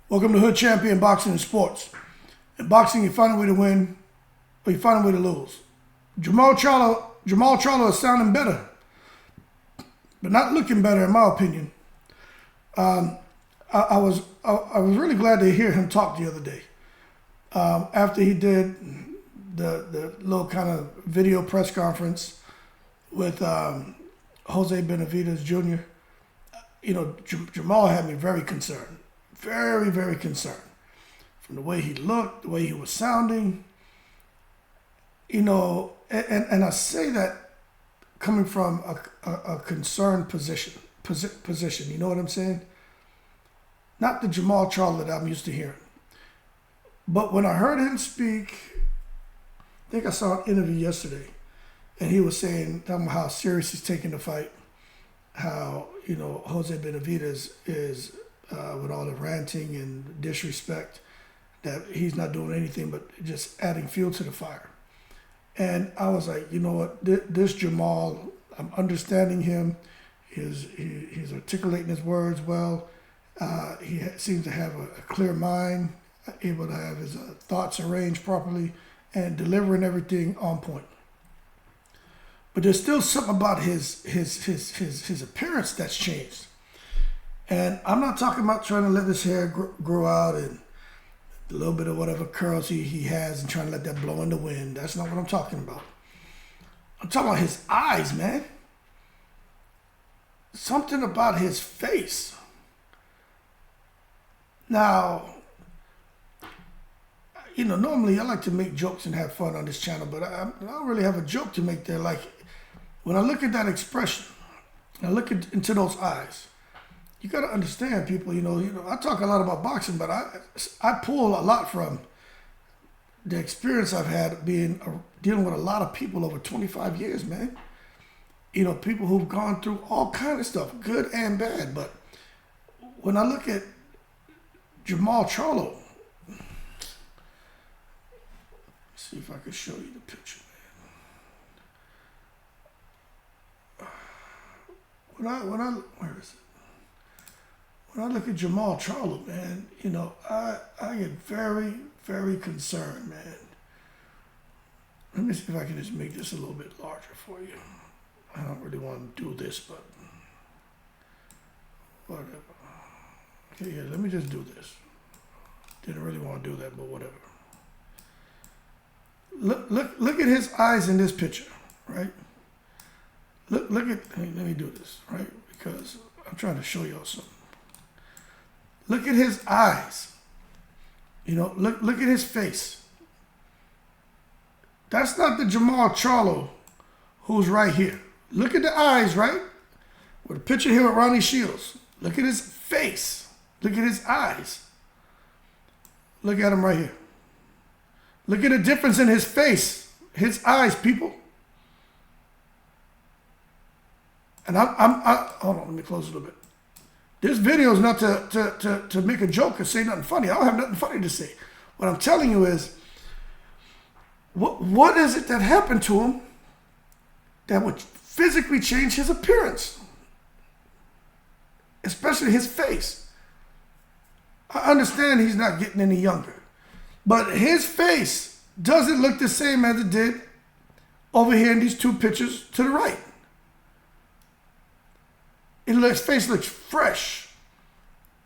Welcome to Hood Champion Boxing and Sports. In boxing, you find a way to win, or you find a way to lose. Charlo is sounding better, but not looking better, in my opinion. I was really glad to hear him talk the other day. After he did the little kind of video press conference with Jose Benavidez Jr., Jermall had me very concerned. Very, very concerned. From the way he looked, the way he was sounding. And I say that coming from a concerned position. You know what I'm saying? Not the Jermall Charlo that I'm used to hearing. But when I heard him speak, I think I saw an interview yesterday, and he was talking about how serious he's taking the fight, how, Jose Benavidez is, with all the ranting and disrespect, that he's not doing anything but just adding fuel to the fire. And I was like, you know what, this Jermall, I'm understanding him. He's articulating his words well. He seems to have a clear mind, able to have his thoughts arranged properly, and delivering everything on point. But there's still something about his appearance that's changed. And I'm not talking about trying to let his hair grow out and a little bit of whatever curls he has and trying to let that blow in the wind. That's not what I'm talking about. I'm talking about his eyes, man. Something about his face. Now, normally I like to make jokes and have fun on this channel, but I don't really have a joke to make there. Like, when I look at that expression, I look into those eyes, you got to understand, people, I talk a lot about boxing, but I pull a lot from the experience I've had dealing with a lot of people over 25 years, man. People who've gone through all kind of stuff, good and bad. But when I look at Jermall Charlo, see if I can show you the picture, man. Where is it? When I look at Jermall Charlo, man, I get very, very concerned, man. Let me see if I can just make this a little bit larger for you. I don't really want to do this, but whatever. Okay, yeah, let me just do this. Didn't really want to do that, but whatever. Look at his eyes in this picture, right? Let me do this, right? Because I'm trying to show y'all something. Look at his eyes. Look at his face. That's not the Jermall Charlo who's right here. Look at the eyes, right? With a picture here with Ronnie Shields. Look at his face. Look at his eyes. Look at him right here. Look at the difference in his face. His eyes, people. And hold on, let me close a little bit. This video is not to make a joke or say nothing funny. I don't have nothing funny to say. What I'm telling you is, what is it that happened to him that would physically change his appearance? Especially his face. I understand he's not getting any younger, but his face doesn't look the same as it did over here in these two pictures to the right. His face looks fresh.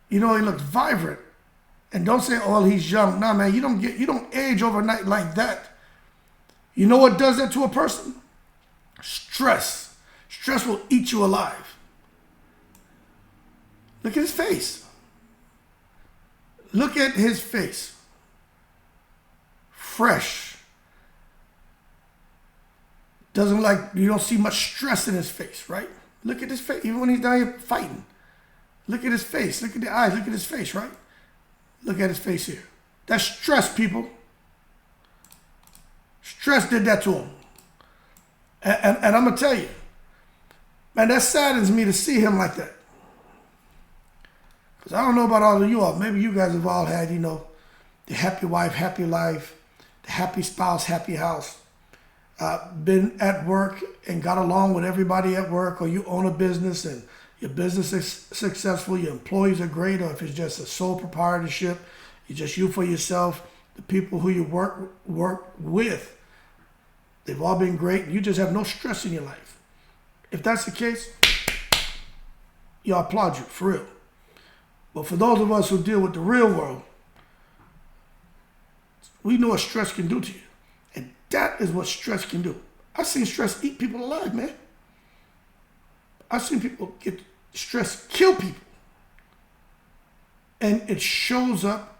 He looks vibrant. And don't say, oh, he's young. Nah, man, you don't age overnight like that. You know what does that to a person? Stress. Stress will eat you alive. Look at his face. Look at his face. Fresh. You don't see much stress in his face, right? Look at his face, even when he's down here fighting. Look at his face, look at the eyes, look at his face, right? Look at his face here. That's stress, people. Stress did that to him. And I'm going to tell you, man, that saddens me to see him like that. Because I don't know about all of you all. Maybe you guys have all had, the happy wife, happy life, the happy spouse, happy house. Been at work and got along with everybody at work, or you own a business and your business is successful, your employees are great, or if it's just a sole proprietorship, you're just you for yourself, the people who you work with, they've all been great, and you just have no stress in your life. If that's the case, I applaud you, for real. But for those of us who deal with the real world, we know what stress can do to you. And that is what stress can do. I've seen stress eat people alive, man. I've seen people get stress kill people. And it shows up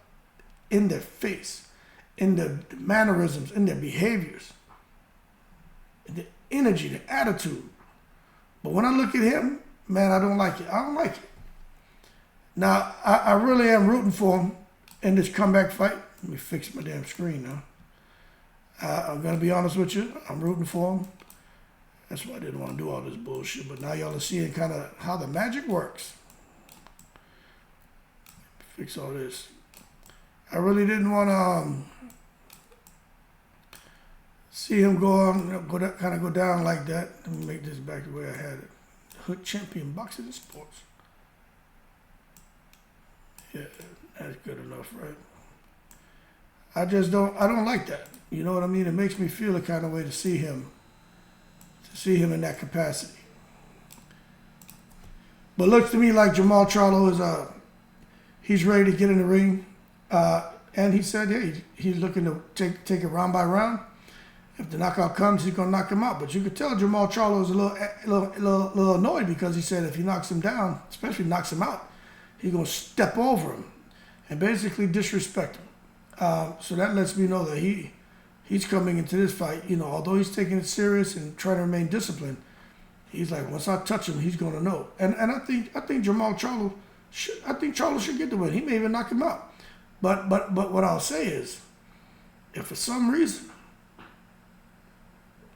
in their face, in their mannerisms, in their behaviors, in their energy, their attitude. But when I look at him, man, I don't like it. I don't like it. Now, I really am rooting for him in this comeback fight. Let me fix my damn screen now. I'm going to be honest with you. I'm rooting for him. That's why I didn't want to do all this bullshit. But now y'all are seeing kind of how the magic works. Fix all this. I really didn't want to see him go on, kind of go down like that. Let me make this back the way I had it. Hood Champion Boxing and Sports. Yeah, that's good enough, right? I don't like that. You know what I mean? It makes me feel a kind of way to see him in that capacity. But looks to me like Jermall Charlo is he's ready to get in the ring. And he said, hey, he's looking to take it round by round. If the knockout comes, he's gonna knock him out. But you could tell Jermall Charlo is a little annoyed because he said if he knocks him down, especially knocks him out, he's gonna step over him and basically disrespect him. So that lets me know that he's coming into this fight, although he's taking it serious and trying to remain disciplined, he's like, once I touch him, he's gonna know. And I think Jermall Charlo should get the win. He may even knock him out. But what I'll say is, if for some reason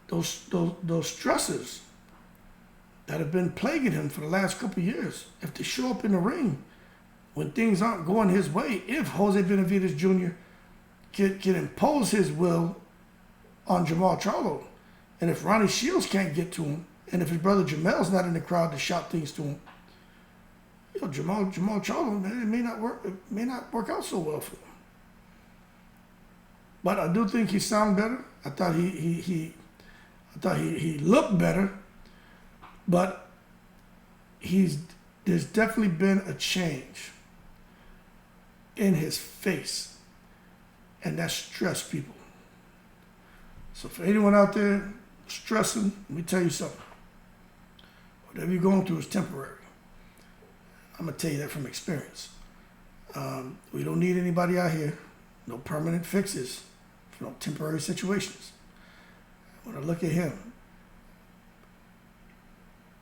those stresses that have been plaguing him for the last couple of years, if they show up in the ring when things aren't going his way, if Jose Benavidez Jr. can impose his will on Jermall Charlo, and if Ronnie Shields can't get to him, and if his brother Jermall's not in the crowd to shout things to him, Jermall Charlo, man, it may not work out so well for him. But I do think he sounded better. I thought he looked better, but there's definitely been a change in his face, and that stressed people. So for anyone out there stressing, let me tell you something. Whatever you're going through is temporary. I'm going to tell you that from experience. We don't need anybody out here, no permanent fixes for no temporary situations. When I look at him,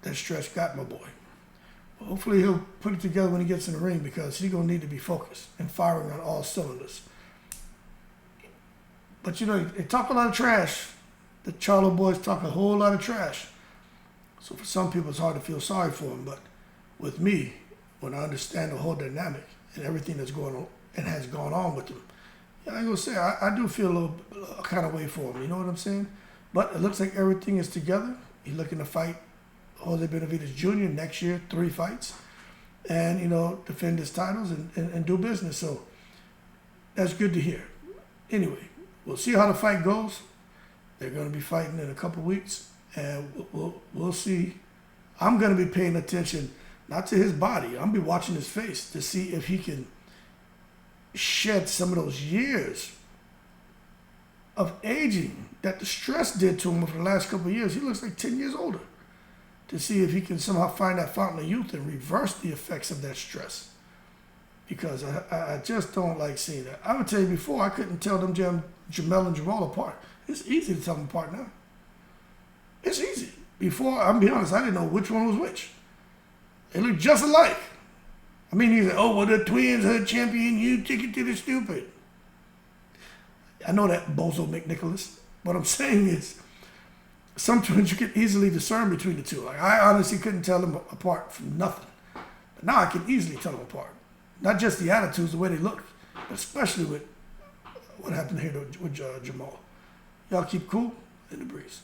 that stress got my boy. Well, hopefully he'll put it together when he gets in the ring, because he's going to need to be focused and firing on all cylinders. But they talk a lot of trash. The Charlo boys talk a whole lot of trash. So for some people, it's hard to feel sorry for him. But with me, when I understand the whole dynamic and everything that's going on and has gone on with him, I ain't gonna say I do feel a kind of way for him. You know what I'm saying? But it looks like everything is together. He's looking to fight Jose Benavidez Jr. next year, 3 fights, and defend his titles and do business. So that's good to hear. Anyway, we'll see how the fight goes. They're going to be fighting in a couple weeks, and we'll see. I'm going to be paying attention not to his body. I'm going to be watching his face to see if he can shed some of those years of aging that the stress did to him over the last couple of years. He looks like 10 years older. To see if he can somehow find that fountain of youth and reverse the effects of that stress. Because I just don't like seeing that. I would tell you before, I couldn't tell them Jermall and Jermall apart. It's easy to tell them apart now. It's easy. Before, I'm being honest, I didn't know which one was which. They look just alike. I mean, you say, oh, well, the twins, Hood Champion, you ticket to the stupid. I know that, Bozo McNicholas. What I'm saying is, sometimes you can easily discern between the two. Like, I honestly couldn't tell them apart from nothing. But now I can easily tell them apart. Not just the attitudes, the way they look, but especially with what happened here with Jermall. Y'all keep cool in the breeze.